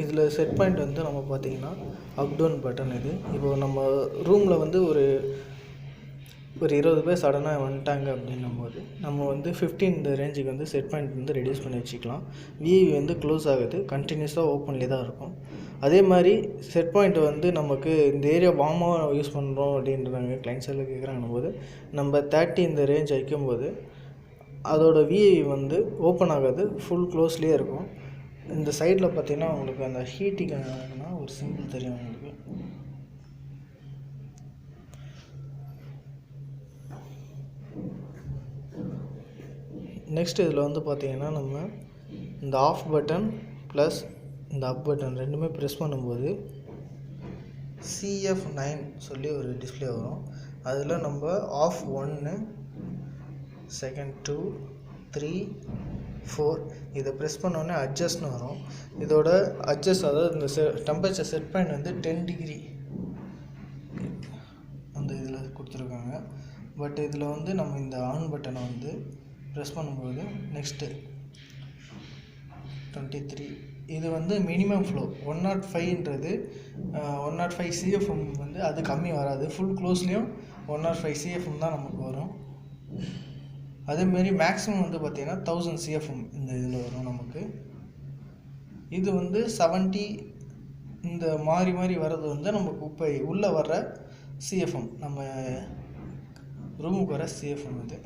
இதில் set point வந்து நம்ம பார்த்திங்கன்னா அப் டவுன் பட்டன் இது. இப்போது நம்ம ரூமில் வந்து ஒரு 20 பேர் சடனாக வந்துட்டாங்க அப்படின்னும்போது நம்ம வந்து 15 இந்த ரேஞ்சுக்கு வந்து செட் பாயிண்ட் வந்து ரெடியூஸ் பண்ணி வச்சுக்கலாம். விஐவி வந்து க்ளோஸ் ஆகுது, கண்டினியூஸாக ஓப்பன்லேயே தான் இருக்கும். அதே மாதிரி செட் பாயிண்ட் வந்து நமக்கு இந்த ஏரியா வார்மாக யூஸ் பண்ணுறோம் அப்படின்றாங்க கிளைண்ட்ஸ் எல்லாம் கேட்குறாங்கன்னும் போது நம்ம 30 இந்த ரேஞ்ச் வைக்கும்போது அதோட விஐவி வந்து ஓப்பன் ஆகாது, ஃபுல் க்ளோஸ்லேயே இருக்கும். இந்த சைடில் பார்த்திங்கன்னா உங்களுக்கு அந்த ஹீட்டிங்கான ஒரு சிம்பிள் தெரியும் உங்களுக்கு. நெக்ஸ்ட் இதில் வந்து பார்த்திங்கன்னா நம்ம இந்த ஆஃப் பட்டன் ப்ளஸ் இந்த அப் பட்டன் ரெண்டுமே ப்ரெஸ் பண்ணும்போது CF9 சொல்லி ஒரு டிஸ்பிளே வரும். அதில் நம்ம ஆஃப் 1 செகண்ட் 2 3 4 இதை ப்ரெஸ் பண்ணோடனே அட்ஜஸ்ட்னு வரும். இதோட அட்ஜஸ்ட் அதாவது இந்த டெம்பரேச்சர் செட் பாயிண்ட் வந்து 10 டிகிரி அந்த இதில் கொடுத்துருக்காங்க. பட் இதில் வந்து நம்ம இந்த ஆன் பட்டனை வந்து ப்ரெஸ் பண்ணும்போது நெக்ஸ்ட்டு 23 இது வந்து மினிமம் ஃப்ளோ 105ன்றது 105 CFM வந்து அது கம்மி வராது. ஃபுல் க்ளோஸ்லேயும் 105 CFM தான் நமக்கு வரும். அதேமாரி மேக்ஸிமம் வந்து பார்த்திங்கன்னா 1000 CFM இந்த இதில் வரும் நமக்கு. இது வந்து 70 இந்த மாறி மாறி வர்றது வந்து நமக்கு குப்பை உள்ளே வர்ற CFM, நம்ம ரூமுக்கு வர CFM இது.